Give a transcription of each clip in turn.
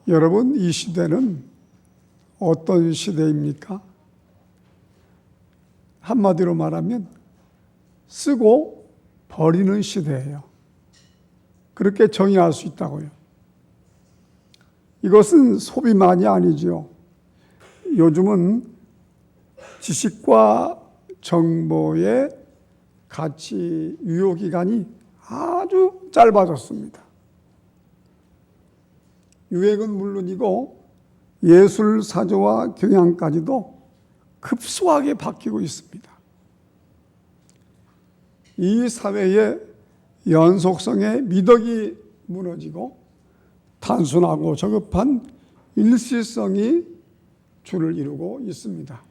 여러분, 이 시대는 어떤 시대입니까? 한마디로 말하면 쓰고 버리는 시대예요. 그렇게 정의할 수 있다고요. 이것은 소비만이 아니죠. 요즘은 지식과 정보의 가치 유효기간이 아주 짧아졌습니다. 유행은 물론이고 예술, 사조와 경향까지도 급속하게 바뀌고 있습니다. 이 사회의 연속성의 미덕이 무너지고 단순하고 저급한 일시성이 주를 이루고 있습니다.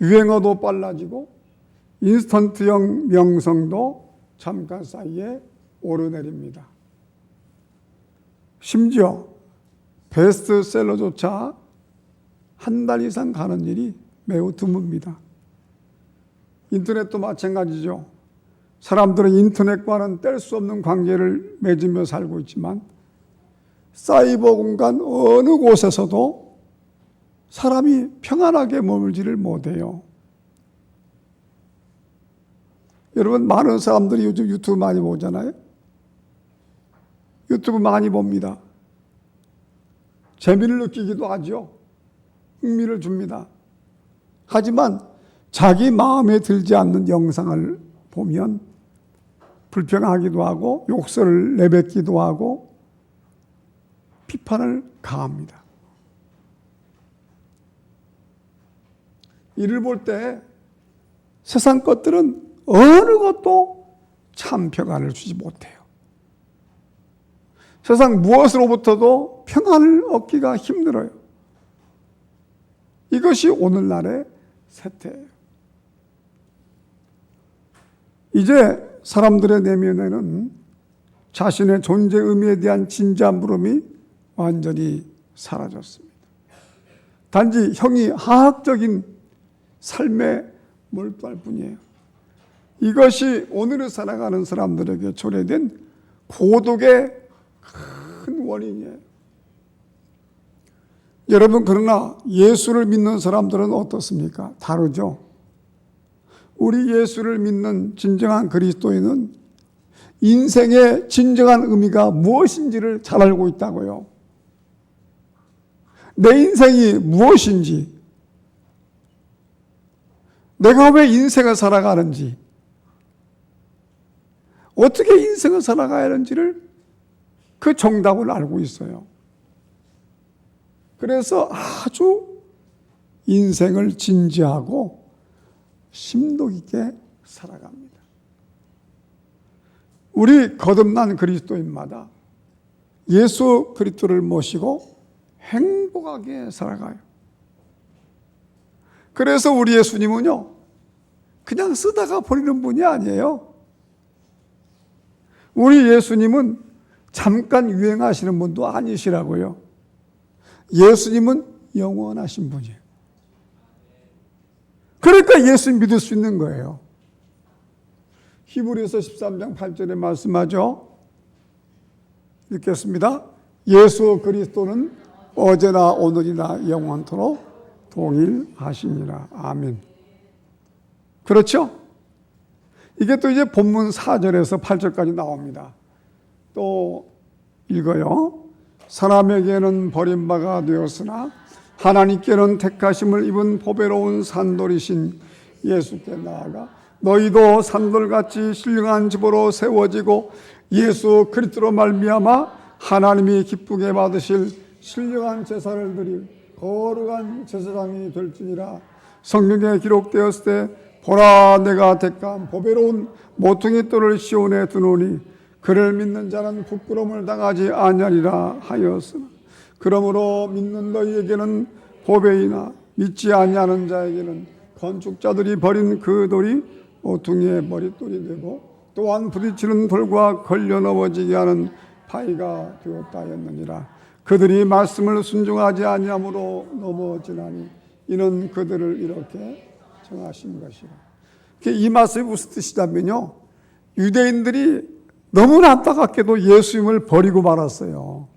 유행어도 빨라지고 인스턴트형 명성도 잠깐 사이에 오르내립니다. 심지어 베스트셀러조차 한 달 이상 가는 일이 매우 드뭅니다. 인터넷도 마찬가지죠. 사람들은 인터넷과는 뗄 수 없는 관계를 맺으며 살고 있지만 사이버 공간 어느 곳에서도 사람이 평안하게 머물지를 못해요. 여러분, 많은 사람들이 요즘 유튜브 많이 보잖아요. 유튜브 많이 봅니다. 재미를 느끼기도 하죠. 흥미를 줍니다. 하지만 자기 마음에 들지 않는 영상을 보면 불평하기도 하고 욕설을 내뱉기도 하고 비판을 가합니다. 이를 볼 때 세상 것들은 어느 것도 참 평안을 주지 못해요. 세상 무엇으로부터도 평안을 얻기가 힘들어요. 이것이 오늘날의 세태예요. 이제 사람들의 내면에는 자신의 존재 의미에 대한 진지한 물음이 완전히 사라졌습니다. 단지 형이하학적인 삶에 몰두할 뿐이에요. 이것이 오늘을 살아가는 사람들에게 초래된 고독의 큰 원인이에요. 여러분, 그러나 예수를 믿는 사람들은 어떻습니까? 다르죠. 우리 예수를 믿는 진정한 그리스도인은 인생의 진정한 의미가 무엇인지를 잘 알고 있다고요. 내 인생이 무엇인지, 내가 왜 인생을 살아가는지, 어떻게 인생을 살아가야 하는지를 그 정답을 알고 있어요. 그래서 아주 인생을 진지하고 심도 있게 살아갑니다. 우리 거듭난 그리스도인마다 예수 그리스도를 모시고 행복하게 살아가요. 그래서 우리 예수님은요, 그냥 쓰다가 버리는 분이 아니에요. 우리 예수님은 잠깐 유행하시는 분도 아니시라고요. 예수님은 영원하신 분이에요. 그러니까 예수 믿을 수 있는 거예요. 히브리서 13장 8절에 말씀하죠. 읽겠습니다. 예수 그리스도는 어제나 오늘이나 영원토록 동일하시니라. 아멘. 그렇죠? 이게 또 이제 본문 4절에서 8절까지 나옵니다. 또 읽어요. 사람에게는 버림바가 되었으나 하나님께는 택하심을 입은 보배로운 산돌이신 예수께 나아가 너희도 산돌같이 신령한 집으로 세워지고 예수 그리스도로 말미암아 하나님이 기쁘게 받으실 신령한 제사를 드릴 거룩한 제사장이 될지니라. 성경에 기록되었을 때 보라, 내가 택한 보배로운 모퉁이 돌을 시온에 두노니 그를 믿는 자는 부끄러움을 당하지 아니하리라 하였으나 그러므로 믿는 너희에게는 보배이나 믿지 아니하는 자에게는 건축자들이 버린 그 돌이 모퉁이의 머릿돌이 되고 또한 부딪히는 돌과 걸려 넘어지게 하는 바위가 되었다 하였느니라. 그들이 말씀을 순종하지 아니함으로 넘어지나니 이는 그들을 이렇게 정하신 것이라. 이 말씀이 무슨 뜻이냐면요, 유대인들이 너무나 안타깝게도 예수님을 버리고 말았어요.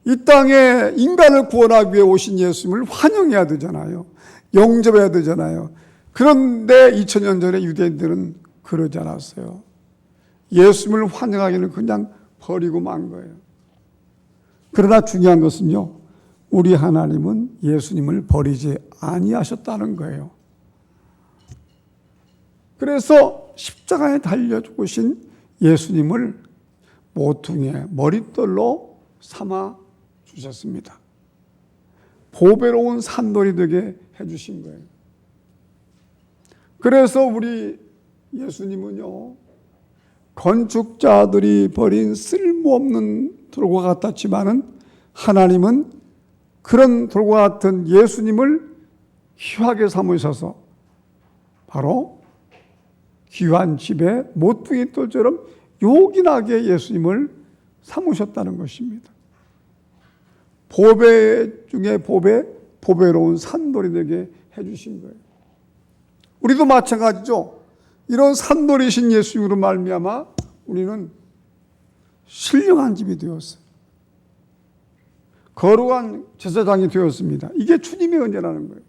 이 땅에 인간을 구원하기 위해 오신 예수님을 환영해야 되잖아요. 영접해야 되잖아요. 그런데 2000년 전에 유대인들은 그러지 않았어요. 예수님을 환영하기는 그냥 버리고 만 거예요. 그러나 중요한 것은요, 우리 하나님은 예수님을 버리지 아니하셨다는 거예요. 그래서 십자가에 달려 죽으신 예수님을 모퉁이의 머릿돌로 삼아 주셨습니다. 보배로운 산돌이 되게 해주신 거예요. 그래서 우리 예수님은요, 건축자들이 버린 쓸모없는 돌과 같았지만은 하나님은 그런 돌과 같은 예수님을 귀하게 삼으셔서 바로 귀한 집에 모퉁이 돌처럼 요긴하게 예수님을 삼으셨다는 것입니다. 보배 중에 보배로운 산돌이 되게 해주신 거예요. 우리도 마찬가지죠. 이런 산돌이신 예수님으로 말미암아 우리는 신령한 집이 되었어요. 거룩한 제사장이 되었습니다. 이게 주님의 은혜라는 거예요.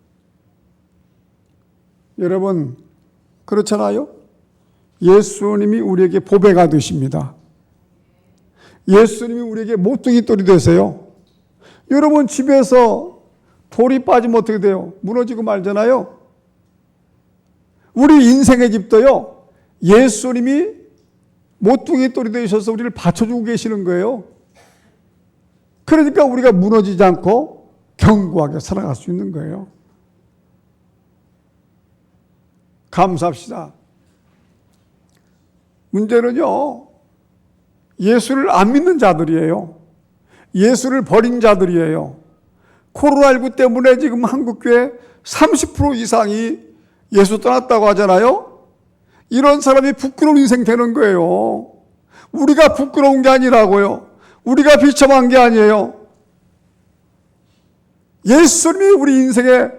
여러분, 그렇잖아요? 예수님이 우리에게 보배가 되십니다. 예수님이 우리에게 모퉁이 돌이 되세요. 여러분, 집에서 돌이 빠지면 어떻게 돼요? 무너지고 말잖아요. 우리 인생의 집도요, 예수님이 모퉁이 돌이 되셔서 우리를 받쳐주고 계시는 거예요. 그러니까 우리가 무너지지 않고 견고하게 살아갈 수 있는 거예요. 감사합시다. 문제는요, 예수를 안 믿는 자들이에요. 예수를 버린 자들이에요. 코로나19 때문에 지금 한국교회 30% 이상이 예수 떠났다고 하잖아요. 이런 사람이 부끄러운 인생 되는 거예요. 우리가 부끄러운 게 아니라고요. 우리가 비참한 게 아니에요. 예수님이 우리 인생의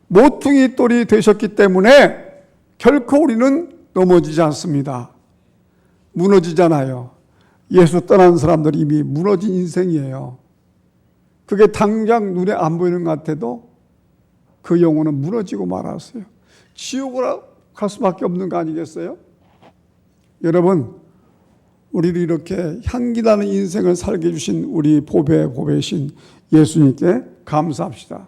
모퉁이 돌이 되셨기 때문에 결코 우리는 넘어지지 않습니다. 무너지잖아요. 예수 떠난 사람들이 이미 무너진 인생이에요. 그게 당장 눈에 안 보이는 것 같아도 그 영혼은 무너지고 말았어요. 지옥으로 갈 수밖에 없는 거 아니겠어요? 여러분, 우리를 이렇게 향기나는 인생을 살게 해주신 우리 보배신 예수님께 감사합시다.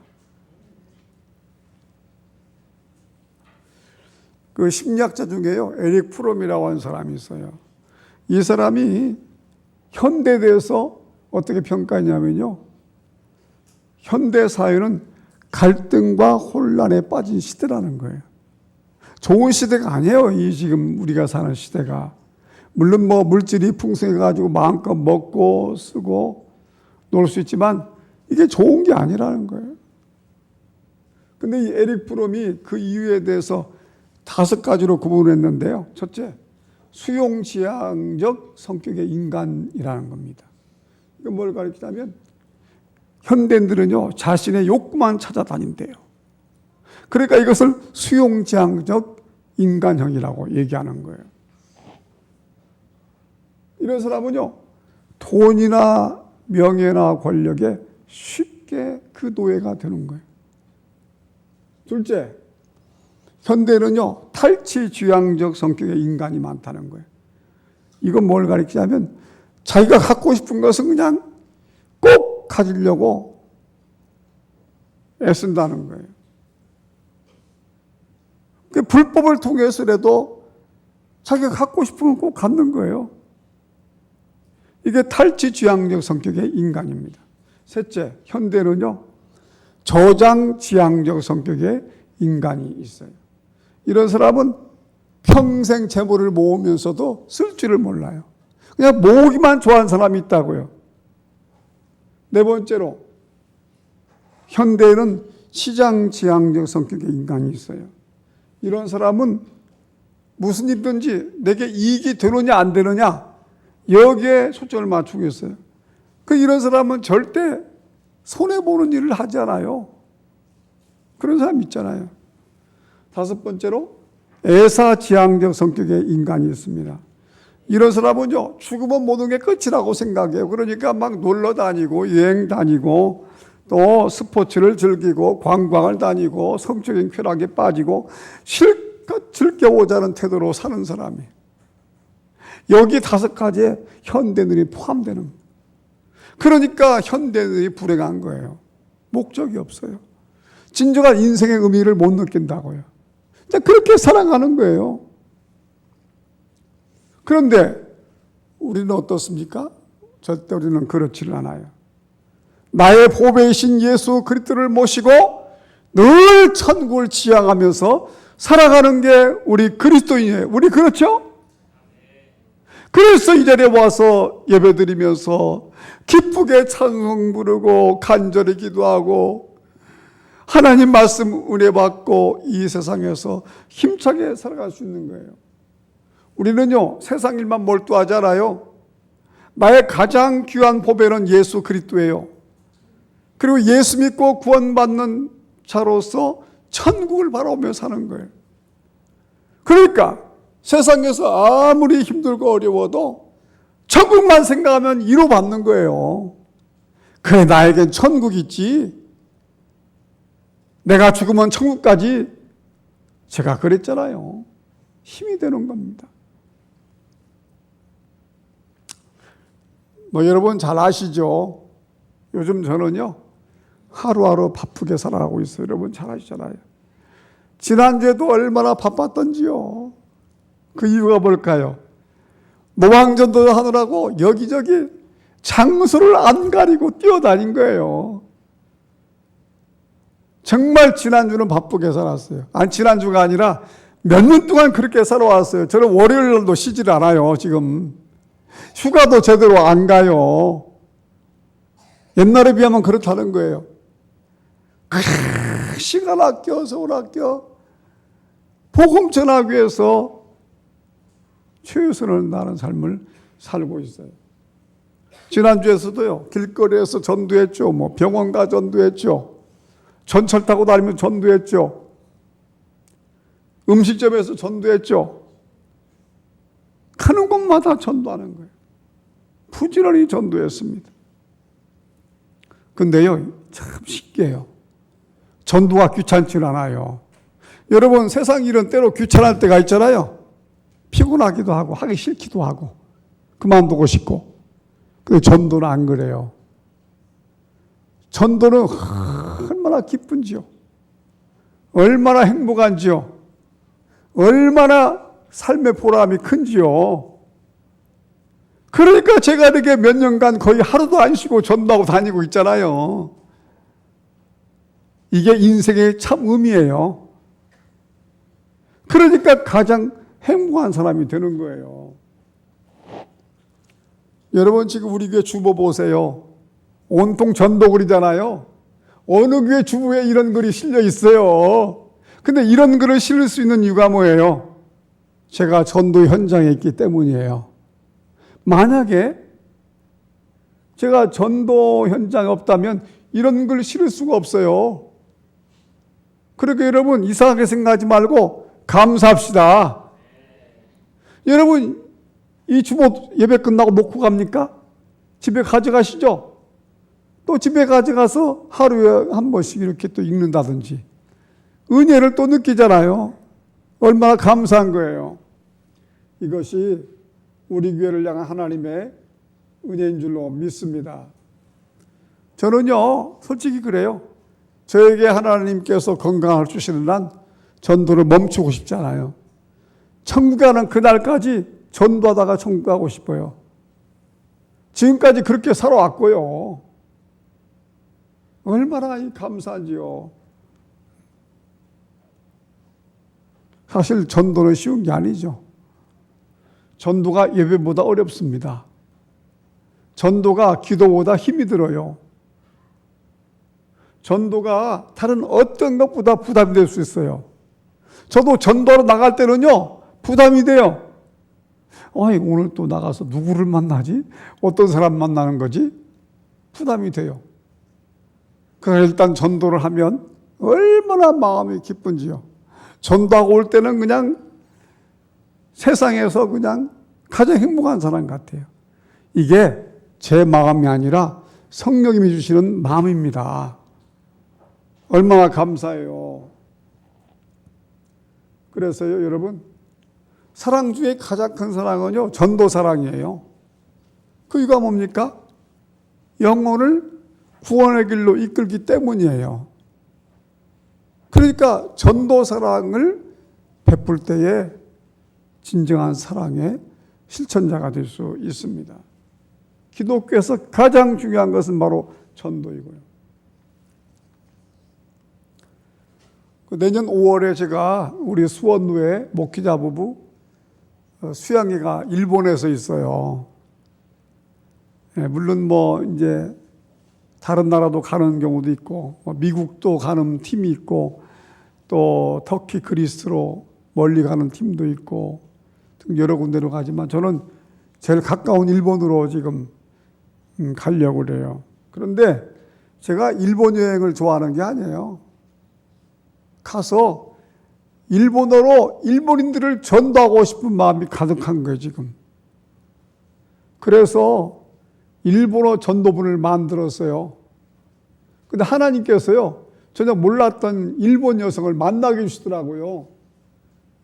그 심리학자 중에요, 에릭 프롬이라고 하는 사람이 있어요. 이 사람이 현대에 대해서 어떻게 평가하냐면요, 현대 사회는 갈등과 혼란에 빠진 시대라는 거예요. 좋은 시대가 아니에요, 이 지금 우리가 사는 시대가. 물론 뭐 물질이 풍성해가지고 마음껏 먹고 쓰고 놀 수 있지만 이게 좋은 게 아니라는 거예요. 근데 이 에릭 프롬이 그 이유에 대해서 5가지로 구분했는데요. 첫째, 수용지향적 성격의 인간이라는 겁니다. 이건 뭘 가리키냐면 현대인들은요, 자신의 욕구만 찾아다닌대요. 그러니까 이것을 수용지향적 인간형이라고 얘기하는 거예요. 이런 사람은요, 돈이나 명예나 권력에 쉽게 그 노예가 되는 거예요. 둘째, 현대는요, 탈취지향적 성격의 인간이 많다는 거예요. 이건 뭘 가리키냐면 자기가 갖고 싶은 것은 그냥 꼭 가지려고 애쓴다는 거예요. 그 불법을 통해서라도 자기가 갖고 싶은 건 꼭 갖는 거예요. 이게 탈취지향적 성격의 인간입니다. 셋째, 현대는요, 저장지향적 성격의 인간이 있어요. 이런 사람은 평생 재물을 모으면서도 쓸 줄을 몰라요. 그냥 모으기만 좋아하는 사람이 있다고요. 네 번째로, 현대에는 시장지향적 성격의 인간이 있어요. 이런 사람은 무슨 일든지 내게 이익이 되느냐 안 되느냐 여기에 초점을 맞추고 있어요. 이런 사람은 절대 손해보는 일을 하지 않아요. 그런 사람 있잖아요. 5번째로 애사지향적 성격의 인간이 있습니다. 이런 사람은요, 죽으면 모든 게 끝이라고 생각해요. 그러니까 막 놀러 다니고, 여행 다니고, 또 스포츠를 즐기고, 관광을 다니고, 성적인 쾌락에 빠지고, 실컷 즐겨보자는 태도로 사는 사람이. 여기 5가지에 현대인이 포함되는 거예요. 그러니까 현대인이 불행한 거예요. 목적이 없어요. 진정한 인생의 의미를 못 느낀다고요. 그렇게 살아가는 거예요. 그런데 우리는 어떻습니까? 절대 우리는 그렇지를 않아요. 나의 보배이신 예수 그리스도를 모시고 늘 천국을 지향하면서 살아가는 게 우리 그리스도인이에요. 우리 그렇죠? 그래서 이 자리에 와서 예배드리면서 기쁘게 찬송 부르고 간절히 기도하고 하나님 말씀 은혜 받고 이 세상에서 힘차게 살아갈 수 있는 거예요. 우리는요, 세상 일만 몰두하잖아요. 나의 가장 귀한 보배는 예수 그리스도예요. 그리고 예수 믿고 구원받는 자로서 천국을 바라보며 사는 거예요. 그러니까 세상에서 아무리 힘들고 어려워도 천국만 생각하면 위로받는 거예요. 그래, 나에겐 천국 있지. 내가 죽으면 천국까지. 제가 그랬잖아요. 힘이 되는 겁니다. 여러분 잘 아시죠? 요즘 저는요, 하루하루 바쁘게 살아가고 있어요. 여러분 잘 아시잖아요. 지난주에도 얼마나 바빴던지요. 그 이유가 뭘까요? 노방전도 하느라고 여기저기 장소를 안 가리고 뛰어다닌 거예요. 정말 지난주는 바쁘게 살았어요. 아니, 지난주가 아니라 몇 년 동안 그렇게 살아왔어요. 저는 월요일날도 쉬질 않아요, 지금. 휴가도 제대로 안 가요. 옛날에 비하면 그렇다는 거예요. 시간 아껴, 서울 아껴. 복음 전하기 위해서 최선을 다하는 삶을 살고 있어요. 지난주에서도요, 길거리에서 전도했죠. 병원 가 전도했죠. 전철 타고 다니면 전도했죠. 음식점에서 전도했죠. 가는 곳마다 전도하는 거예요. 부지런히 전도했습니다. 근데요, 참 신기해요. 전도가 귀찮지 않아요. 여러분, 세상 일은 때로 귀찮을 때가 있잖아요. 피곤하기도 하고 하기 싫기도 하고 그만두고 싶고. 근데 전도는 안 그래요. 전도는 얼마나 기쁜지요. 얼마나 행복한지요. 얼마나 삶의 보람이 큰지요. 그러니까 제가 이렇게 몇 년간 거의 하루도 안 쉬고 전도하고 다니고 있잖아요. 이게 인생의 참 의미예요. 그러니까 가장 행복한 사람이 되는 거예요. 여러분, 지금 우리 교회 주보 보세요. 온통 전도글이잖아요. 어느 교회 주보에 이런 글이 실려 있어요. 근데 이런 글을 실을 수 있는 이유가 뭐예요? 제가 전도 현장에 있기 때문이에요. 만약에 제가 전도 현장에 없다면 이런 글 실을 수가 없어요. 그러니까 여러분, 이상하게 생각하지 말고 감사합시다. 여러분, 이 주보 예배 끝나고 놓고 갑니까? 집에 가져가시죠? 또 집에 가져가서 하루에 한 번씩 이렇게 또 읽는다든지 은혜를 또 느끼잖아요. 얼마나 감사한 거예요. 이것이 우리 교회를 향한 하나님의 은혜인 줄로 믿습니다. 저는요, 솔직히 그래요. 저에게 하나님께서 건강을 주시는 한 전도를 멈추고 싶지 않아요. 천국에 가는 그날까지 전도하다가 천국 가고 싶어요. 지금까지 그렇게 살아왔고요. 얼마나 감사한지요. 사실 전도는 쉬운 게 아니죠. 전도가 예배보다 어렵습니다. 전도가 기도보다 힘이 들어요. 전도가 다른 어떤 것보다 부담이 될 수 있어요. 저도 전도하러 나갈 때는요, 부담이 돼요. 오늘 또 나가서 누구를 만나지? 어떤 사람 만나는 거지? 부담이 돼요. 그래서 일단 전도를 하면 얼마나 마음이 기쁜지요. 전도하고 올 때는 그냥 세상에서 그냥 가장 행복한 사람 같아요. 이게 제 마음이 아니라 성령님이 주시는 마음입니다. 얼마나 감사해요. 그래서요, 여러분, 사랑 중에 가장 큰 사랑은요, 전도사랑이에요. 그 이유가 뭡니까? 영혼을 구원의 길로 이끌기 때문이에요. 그러니까 전도사랑을 베풀 때에 진정한 사랑의 실천자가 될 수 있습니다. 기독교에서 가장 중요한 것은 바로 전도이고요. 내년 5월에 제가 우리 수원루에 목회자 부부 수양회가 일본에서 있어요. 물론 이제 다른 나라도 가는 경우도 있고, 미국도 가는 팀이 있고, 또 터키, 그리스로 멀리 가는 팀도 있고, 여러 군데로 가지만 저는 제일 가까운 일본으로 지금 가려고 그래요. 그런데 제가 일본 여행을 좋아하는 게 아니에요. 가서 일본어로 일본인들을 전도하고 싶은 마음이 가득한 거예요, 지금. 그래서 일본어 전도분을 만들었어요. 근데 하나님께서요, 전혀 몰랐던 일본 여성을 만나게 해주시더라고요.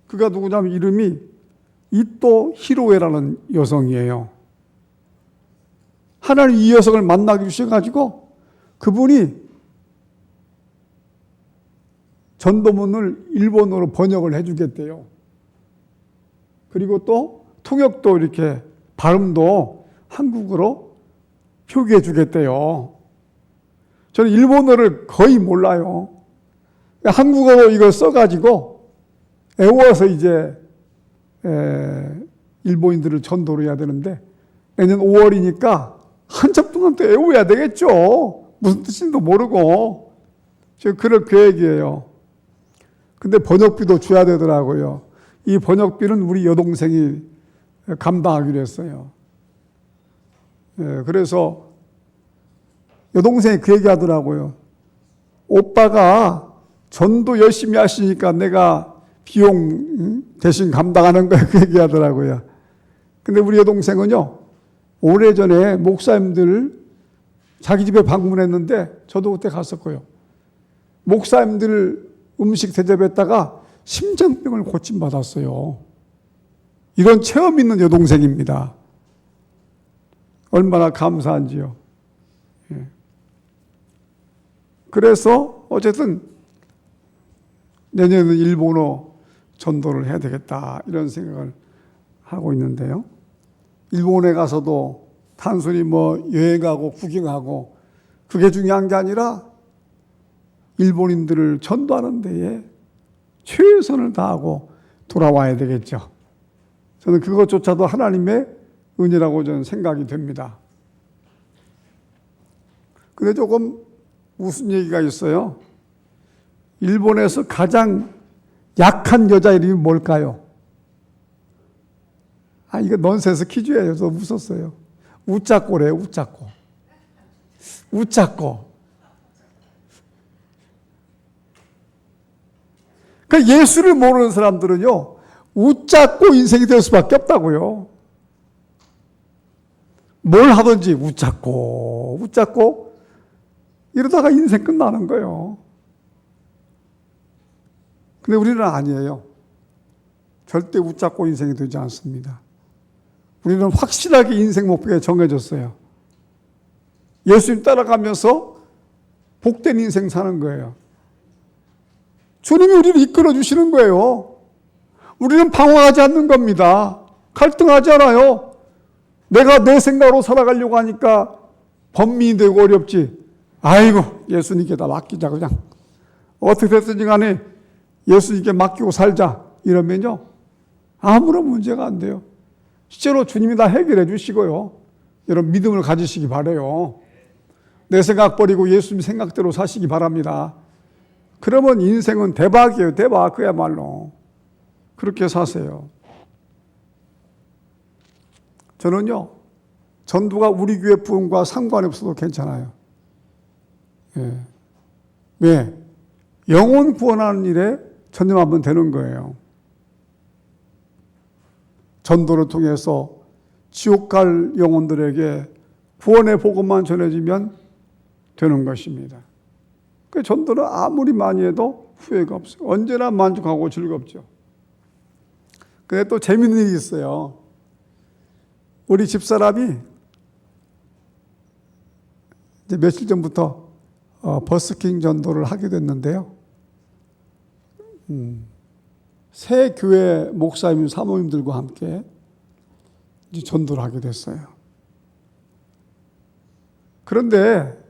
그가 누구냐면 이름이 이토 히로에라는 여성이에요. 하나님 이 여성을 만나게 해주셔가지고 그분이 전도문을 일본어로 번역을 해주겠대요. 그리고 또 통역도 이렇게 발음도 한국어로 표기해 주겠대요. 저는 일본어를 거의 몰라요. 한국어로 이걸 써가지고 애워서 이제 일본인들을 전도를 해야 되는데 내년 5월이니까 한참 동안 또 애워야 되겠죠. 무슨 뜻인지도 모르고. 지금 그럴 계획이에요. 근데 번역비도 줘야 되더라고요. 이 번역비는 우리 여동생이 감당하기로 했어요. 그래서 여동생이 그 얘기 하더라고요. 오빠가 전도 열심히 하시니까 내가 비용 대신 감당하는 거야. 그 얘기 하더라고요. 근데 우리 여동생은요, 오래전에 목사님들 자기 집에 방문했는데 저도 그때 갔었고요. 목사님들 음식 대접했다가 심장병을 고침받았어요. 이런 체험 있는 여동생입니다. 얼마나 감사한지요. 예. 그래서 어쨌든 내년에는 일본어 전도를 해야 되겠다 이런 생각을 하고 있는데요. 일본에 가서도 단순히 여행하고 구경하고 그게 중요한 게 아니라 일본인들을 전도하는 데에 최선을 다하고 돌아와야 되겠죠. 저는 그것조차도 하나님의 은혜라고 저는 생각이 됩니다. 근데 조금 무슨 얘기가 있어요. 일본에서 가장 약한 여자 이름이 뭘까요? 이거 넌센스 퀴즈예요. 저 웃었어요. 우짜꼬래요, 우짜꼬. 우짜꼬. 그러니까 예수를 모르는 사람들은요, 웃자고 인생이 될 수밖에 없다고요. 뭘 하든지 웃자고, 웃자고, 이러다가 인생 끝나는 거예요. 근데 우리는 아니에요. 절대 웃자고 인생이 되지 않습니다. 우리는 확실하게 인생 목표가 정해졌어요. 예수님 따라가면서 복된 인생 사는 거예요. 주님이 우리를 이끌어 주시는 거예요. 우리는 방황하지 않는 겁니다. 갈등하지 않아요. 내가 내 생각으로 살아가려고 하니까 범민이 되고 어렵지. 아이고, 예수님께 다 맡기자, 그냥. 어떻게 됐든지 간에 예수님께 맡기고 살자. 이러면요, 아무런 문제가 안 돼요. 실제로 주님이 다 해결해 주시고요. 여러분, 믿음을 가지시기 바라요. 내 생각 버리고 예수님 생각대로 사시기 바랍니다. 그러면 인생은 대박이에요. 대박. 그야말로. 그렇게 사세요. 저는요, 전도가 우리 교회 부흥과 상관이 없어도 괜찮아요. 예. 왜? 영혼 구원하는 일에 전념하면 되는 거예요. 전도를 통해서 지옥 갈 영혼들에게 구원의 복음만 전해지면 되는 것입니다. 그 전도는 아무리 많이 해도 후회가 없어요. 언제나 만족하고 즐겁죠. 근데 또 재밌는 일이 있어요. 우리 집사람이 이제 며칠 전부터 버스킹 전도를 하게 됐는데요. 새 교회 목사님, 사모님들과 함께 이제 전도를 하게 됐어요. 그런데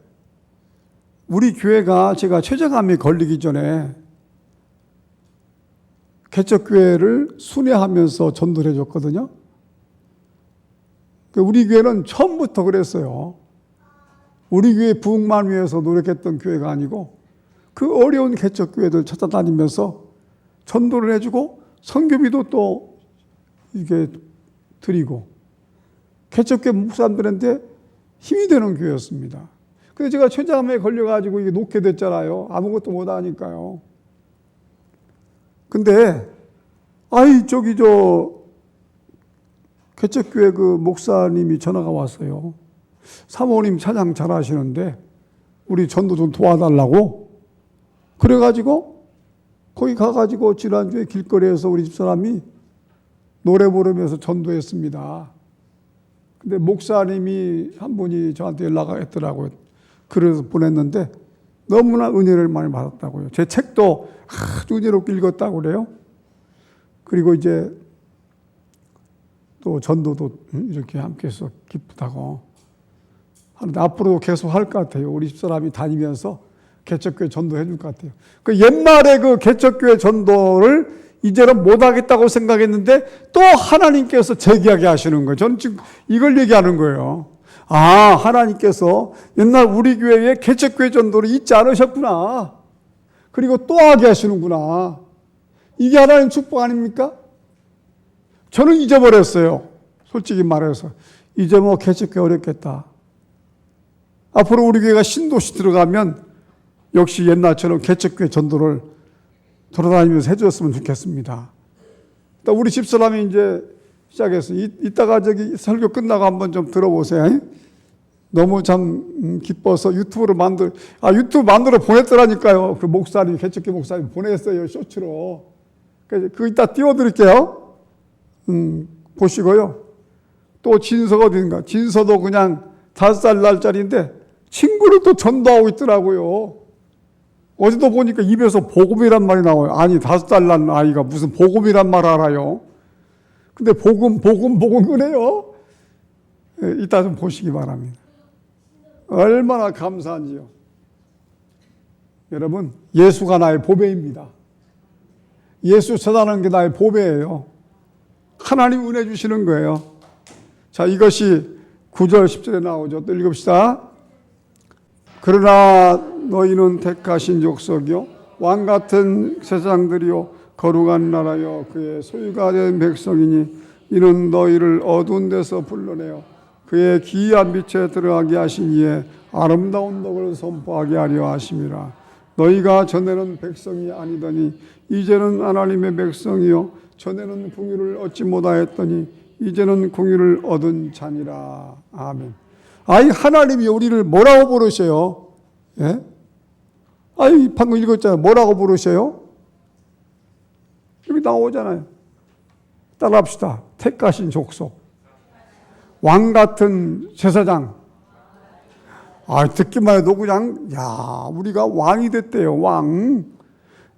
우리 교회가 제가 췌장암이 걸리기 전에 개척교회를 순회하면서 전도를 해줬거든요. 우리 교회는 처음부터 그랬어요. 우리 교회 부흥만 위해서 노력했던 교회가 아니고 그 어려운 개척교회들 찾아다니면서 전도를 해주고 선교비도 또 이게 드리고 개척교회 목사님들한테 힘이 되는 교회였습니다. 근데 제가 췌장암에 걸려가지고 이게 놓게 됐잖아요. 아무것도 못하니까요. 근데 개척교회 그 목사님이 전화가 왔어요. 사모님 찬양 잘하시는데 우리 전도 좀 도와달라고. 그래가지고 거기 가가지고 지난주에 길거리에서 우리 집사람이 노래 부르면서 전도했습니다. 근데 목사님이 한 분이 저한테 연락했더라고요. 그래서 보냈는데 너무나 은혜를 많이 받았다고요. 제 책도 아주 은혜롭게 읽었다고 그래요. 그리고 이제 또 전도도 이렇게 함께해서 기쁘다고 하는데 앞으로도 계속 할 것 같아요. 우리 집사람이 다니면서 개척교회 전도해 줄 것 같아요. 그 옛날에 그 개척교회 전도를 이제는 못하겠다고 생각했는데 또 하나님께서 재기하게 하시는 거예요. 저는 지금 이걸 얘기하는 거예요. 하나님께서 옛날 우리 교회에 개척교회 전도를 잊지 않으셨구나. 그리고 또 하게 하시는구나. 이게 하나님 축복 아닙니까? 저는 잊어버렸어요. 솔직히 말해서. 이제 뭐 개척교회 어렵겠다. 앞으로 우리 교회가 신도시 들어가면 역시 옛날처럼 개척교회 전도를 돌아다니면서 해줬으면 좋겠습니다. 우리 집사람이 이제 시작했어요. 이따가 저기 설교 끝나고 한번 좀 들어보세요. 너무 참 기뻐서 유튜브 만들어 보냈더라니까요. 그 목사님, 개척교회 목사님 보냈어요. 쇼츠로. 그거 이따 띄워드릴게요. 보시고요. 또 진서가 어딘가. 진서도 그냥 5살 날짜리인데 친구를 또 전도하고 있더라고요. 어제도 보니까 입에서 복음이란 말이 나와요. 아니 5살 난 아이가 무슨 복음이란 말 알아요. 근데 복음 그래요. 이따 좀 보시기 바랍니다. 얼마나 감사한지요. 여러분, 예수가 나의 보배입니다. 예수 전하는 게 나의 보배예요. 하나님 은혜 주시는 거예요. 자, 이것이 9절 10절에 나오죠. 또 읽읍시다. 그러나 너희는 택하신 족속이요 왕같은 세상들이요 거룩한 나라요 그의 소유가 된 백성이니 이는 너희를 어두운 데서 불러내어 그의 기이한 빛에 들어가게 하신 이에 아름다운 덕을 선포하게 하려 하심이라. 너희가 전에는 백성이 아니더니 이제는 하나님의 백성이요 전에는 공의를 얻지 못하였더니 이제는 공의를 얻은 자니라. 아멘. 하나님이 우리를 뭐라고 부르셔요? 예? 방금 읽었잖아요. 뭐라고 부르셔요? 여기 나오잖아요. 따라합시다. 택하신 족속. 왕 같은 제사장. 듣기만 해도 그냥, 우리가 왕이 됐대요. 왕.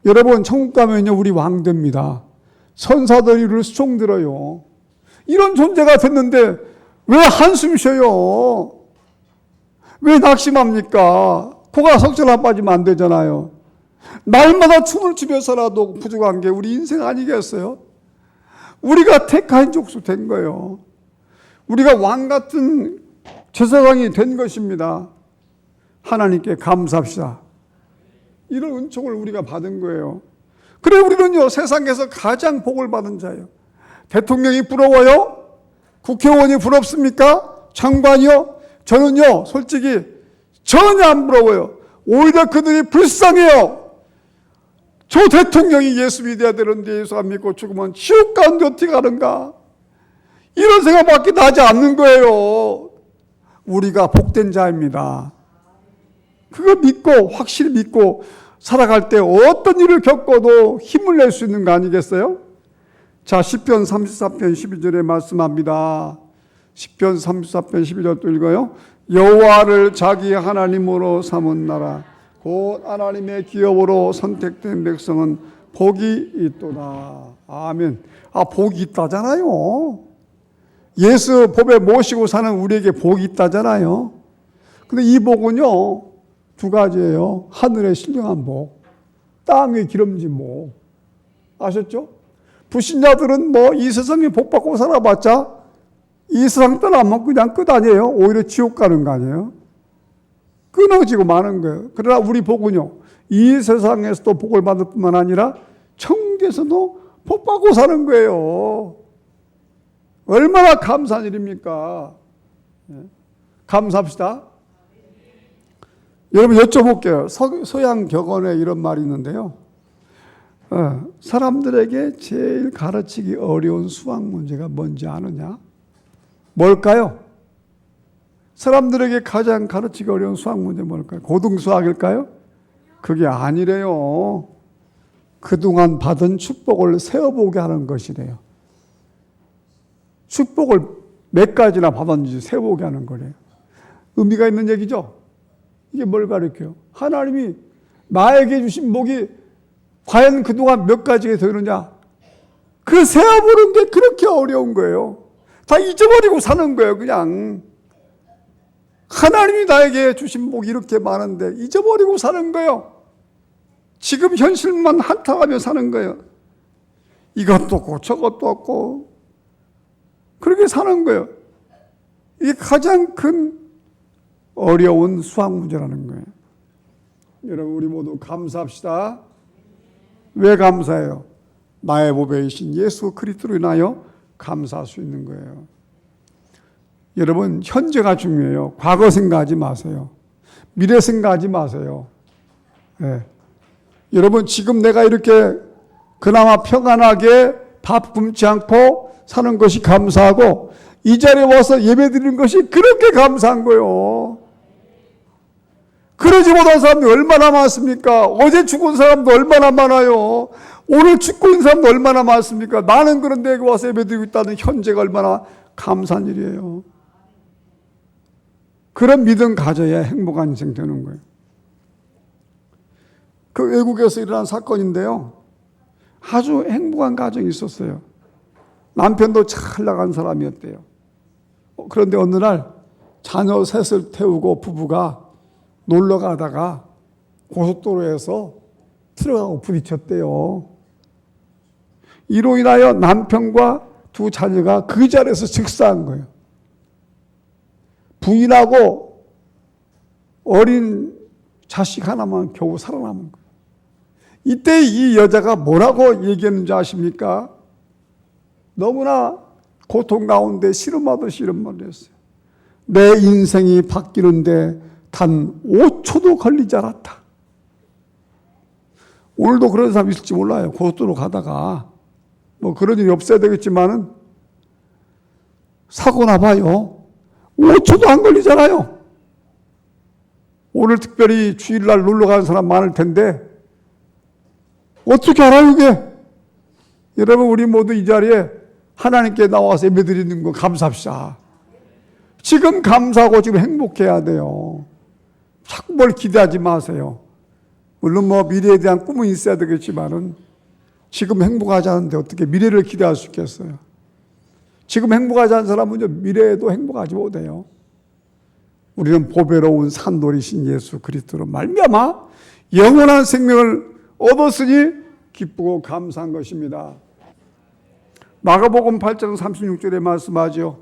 여러분, 천국 가면요, 우리 왕 됩니다. 선사들이 우리를 수종 들어요. 이런 존재가 됐는데, 왜 한숨 쉬어요? 왜 낙심합니까? 코가 석절나 빠지면 안 되잖아요. 날마다 춤을 추면서라도 부족한 게 우리 인생 아니겠어요? 우리가 택한 족속 된 거예요. 우리가 왕 같은 제사장이 된 것입니다. 하나님께 감사합시다. 이런 은총을 우리가 받은 거예요. 그래 우리는요 세상에서 가장 복을 받은 자예요. 대통령이 부러워요? 국회의원이 부럽습니까? 장관이요? 저는요 솔직히 전혀 안 부러워요. 오히려 그들이 불쌍해요. 저 대통령이 예수 믿어야 되는데 예수 안 믿고 죽으면 지옥 가운데 어떻게 가는가? 이런 생각밖에 나지 않는 거예요. 우리가 복된 자입니다. 그거 믿고 확실히 믿고 살아갈 때 어떤 일을 겪어도 힘을 낼 수 있는 거 아니겠어요? 자, 시편 34편 12절에 말씀합니다. 시편 34편 12절 또 읽어요. 여호와를 자기 하나님으로 삼은 나라 곧 하나님의 기업으로 선택된 백성은 복이 있도다. 아멘. 복이 있다잖아요. 예수 법에 모시고 사는 우리에게 복이 있다잖아요. 근데 이 복은요, 두 가지예요. 하늘의 신령한 복, 땅의 기름진 복. 아셨죠? 불신자들은 이 세상에 복 받고 살아봤자 이 세상 떠나면 그냥 끝 아니에요. 오히려 지옥 가는 거 아니에요. 끊어지고 마는 거예요. 그러나 우리 복은요, 이 세상에서도 복을 받을 뿐만 아니라 천국에서도 복 받고 사는 거예요. 얼마나 감사한 일입니까? 감사합시다. 여러분 여쭤볼게요. 서양 격언에 이런 말이 있는데요. 사람들에게 제일 가르치기 어려운 수학 문제가 뭔지 아느냐? 뭘까요? 사람들에게 가장 가르치기 어려운 수학 문제 뭘까요? 고등수학일까요? 그게 아니래요. 그동안 받은 축복을 세어보게 하는 것이래요. 축복을 몇 가지나 받았는지 세어보게 하는 거래요. 의미가 있는 얘기죠? 이게 뭘 가르쳐요? 하나님이 나에게 주신 복이 과연 그동안 몇 가지가 되느냐? 그 세어보는 게 그렇게 어려운 거예요. 다 잊어버리고 사는 거예요, 그냥. 하나님이 나에게 주신 복이 이렇게 많은데 잊어버리고 사는 거예요. 지금 현실만 한탄하며 사는 거예요. 이것도 없고 저것도 없고 그렇게 사는 거예요. 이게 가장 큰 어려운 수학 문제라는 거예요. 여러분 우리 모두 감사합시다. 왜 감사해요? 나의 보배이신 예수 그리스도로 인하여 감사할 수 있는 거예요. 여러분 현재가 중요해요. 과거 생각하지 마세요. 미래 생각하지 마세요. 네. 여러분 지금 내가 이렇게 그나마 평안하게 밥 굶지 않고 사는 것이 감사하고 이 자리에 와서 예배드리는 것이 그렇게 감사한 거예요. 그러지 못한 사람이 얼마나 많습니까? 어제 죽은 사람도 얼마나 많아요. 오늘 죽고 있는 사람도 얼마나 많습니까? 나는 그런데 여기 와서 예배드리고 있다는 현재가 얼마나 감사한 일이에요. 그런 믿음 가져야 행복한 인생 되는 거예요. 그 외국에서 일어난 사건인데요. 아주 행복한 가정이 있었어요. 남편도 잘 나간 사람이었대요. 그런데 어느 날 자녀 셋을 태우고 부부가 놀러 가다가 고속도로에서 트럭하고 부딪혔대요. 이로 인하여 남편과 두 자녀가 그 자리에서 즉사한 거예요. 부인하고 어린 자식 하나만 겨우 살아남은 거예요. 이때 이 여자가 뭐라고 얘기했는지 아십니까? 너무나 고통 가운데 씨름하듯이 이런 말을 했어요. 내 인생이 바뀌는데 단 5초도 걸리지 않았다. 오늘도 그런 사람 있을지 몰라요. 고속도로 가다가 그런 일이 없어야 되겠지만은 사고 나봐요. 5초도 안 걸리잖아요. 오늘 특별히 주일날 놀러 가는 사람 많을 텐데 어떻게 알아요 이게? 여러분 우리 모두 이 자리에 하나님께 나와서 예배드리는 거 감사합시다. 지금 감사하고 지금 행복해야 돼요. 자꾸 뭘 기대하지 마세요. 물론 미래에 대한 꿈은 있어야 되겠지만은 지금 행복하지 않은데 어떻게 미래를 기대할 수 있겠어요? 지금 행복하지 않은 사람은 미래에도 행복하지 못해요. 우리는 보배로운 산돌이신 예수 그리스도로 말미암아 영원한 생명을 얻었으니 기쁘고 감사한 것입니다. 마가복음 8장 36절에 말씀하죠.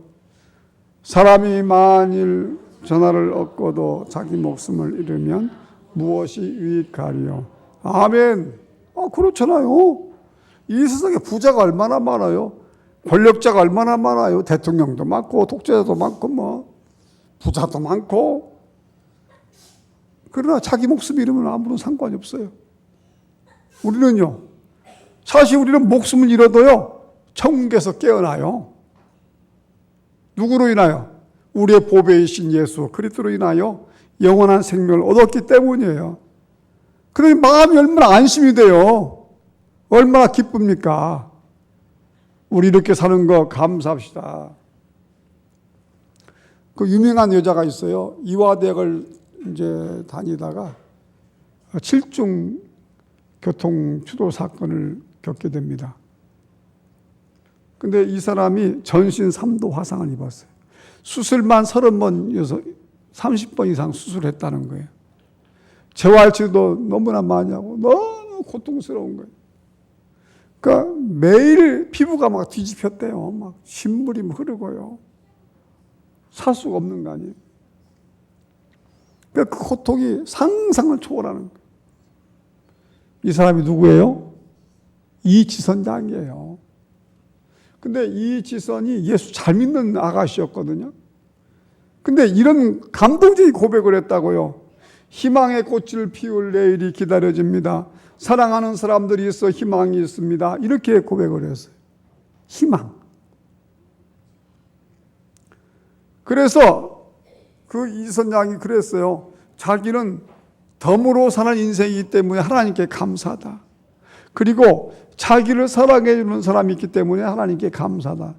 사람이 만일 전하를 얻고도 자기 목숨을 잃으면 무엇이 유익하리요? 아멘. 그렇잖아요. 이 세상에 부자가 얼마나 많아요. 권력자가 얼마나 많아요. 대통령도 많고 독재자도 많고 부자도 많고. 그러나 자기 목숨 잃으면 아무런 상관이 없어요. 우리는요. 사실 우리는 목숨을 잃어도요. 천국에서 깨어나요. 누구로 인하여? 우리의 보배이신 예수 그리스도로 인하여 영원한 생명을 얻었기 때문이에요. 그러니 마음이 얼마나 안심이 돼요. 얼마나 기쁩니까? 우리 이렇게 사는 거 감사합시다. 그 유명한 여자가 있어요. 이화대학을 이제 다니다가 7중 교통 추돌 사건을 겪게 됩니다. 근데 이 사람이 전신 3도 화상을 입었어요. 수술만 30번, 30번 이상 수술했다는 거예요. 재활치료도 너무나 많이 하고 너무 고통스러운 거예요. 그러니까 매일 피부가 막 뒤집혔대요. 막 신물이 흐르고요. 살 수가 없는 거 아니에요. 그러니까 그 고통이 상상을 초월하는 거예요. 이 사람이 누구예요? 이지선장이에요. 근데 이지선이 예수 잘 믿는 아가씨였거든요. 근데 이런 감동적인 고백을 했다고요. 희망의 꽃을 피울 내일이 기다려집니다. 사랑하는 사람들이 있어 희망이 있습니다. 이렇게 고백을 했어요. 희망. 그래서 그 이선장이 그랬어요. 자기는 덤으로 사는 인생이기 때문에 하나님께 감사하다. 그리고 자기를 사랑해 주는 사람이 있기 때문에 하나님께 감사하다.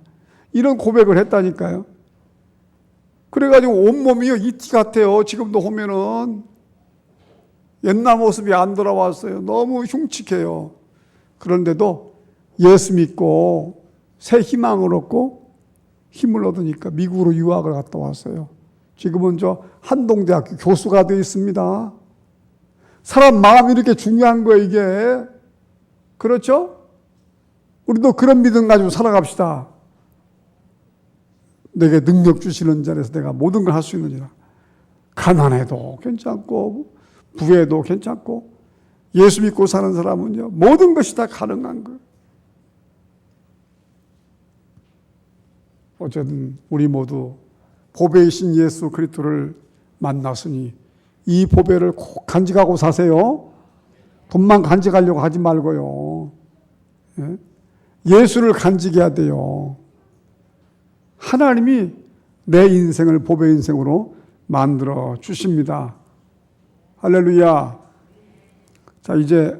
이런 고백을 했다니까요. 그래가지고 온몸이요 이티 같아요. 지금도 보면은 옛날 모습이 안 돌아왔어요. 너무 흉측해요. 그런데도 예수 믿고 새 희망을 얻고 힘을 얻으니까 미국으로 유학을 갔다 왔어요. 지금은 저 한동대학교 교수가 되어 있습니다. 사람 마음이 이렇게 중요한 거예요, 이게. 그렇죠? 우리도 그런 믿음 가지고 살아갑시다. 내게 능력 주시는 자리에서 내가 모든 걸 할 수 있느니라. 가난해도 괜찮고 부해도 괜찮고 예수 믿고 사는 사람은요 모든 것이 다 가능한 거예요. 어쨌든 우리 모두 보배이신 예수 그리스도를 만났으니 이 보배를 꼭 간직하고 사세요. 돈만 간직하려고 하지 말고요. 예수를 간직해야 돼요. 하나님이 내 인생을 보배 인생으로 만들어 주십니다. 할렐루야. 자, 이제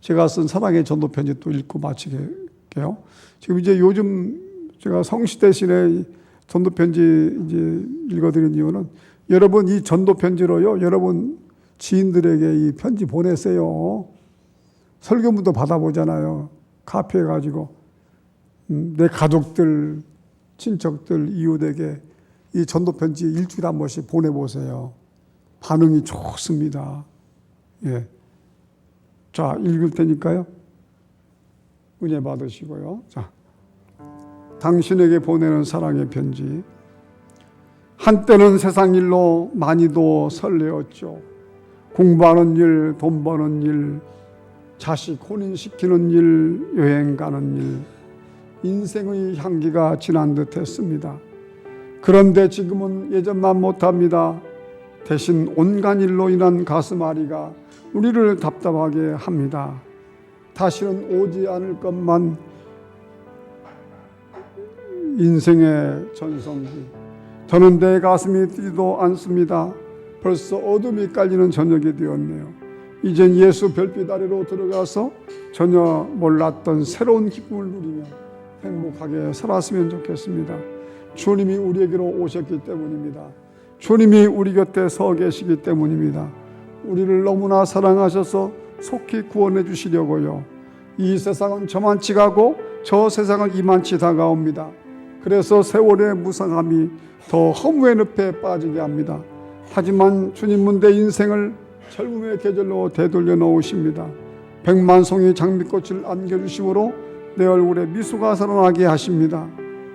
제가 쓴 사랑의 전도 편지 또 읽고 마치게요. 지금 이제 요즘 제가 성시 대신에 전도 편지 이제 읽어드리는 이유는 여러분 이 전도 편지로요, 여러분 지인들에게 이 편지 보내세요. 설교문도 받아보잖아요. 카페에 가지고 내 가족들, 친척들, 이웃에게 이 전도 편지 일주일에 한 번씩 보내보세요. 반응이 좋습니다. 예. 자, 읽을 테니까요. 은혜 받으시고요. 자, 당신에게 보내는 사랑의 편지. 한때는 세상 일로 많이도 설레었죠. 공부하는 일, 돈 버는 일, 자식 혼인시키는 일, 여행 가는 일, 인생의 향기가 진한 듯 했습니다. 그런데 지금은 예전만 못합니다. 대신 온갖 일로 인한 가슴앓이가 우리를 답답하게 합니다. 다시는 오지 않을 것만 인생의 전성기. 저는 내 가슴이 뛰지도 않습니다. 벌써 어둠이 깔리는 저녁이 되었네요. 이젠 예수 별빛 아래로 들어가서 전혀 몰랐던 새로운 기쁨을 누리며 행복하게 살았으면 좋겠습니다. 주님이 우리에게로 오셨기 때문입니다. 주님이 우리 곁에 서 계시기 때문입니다. 우리를 너무나 사랑하셔서 속히 구원해 주시려고요. 이 세상은 저만치 가고 저 세상은 이만치 다가옵니다. 그래서 세월의 무상함이 더 허무의 늪에 빠지게 합니다. 하지만 주님은 내 인생을 젊음의 계절로 되돌려 놓으십니다. 백만송이 장미꽃을 안겨주심으로 내 얼굴에 미소가 살아나게 하십니다.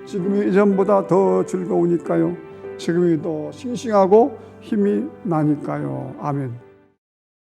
지금이 이전보다 더 즐거우니까요. 지금이 더 싱싱하고 힘이 나니까요. 아멘.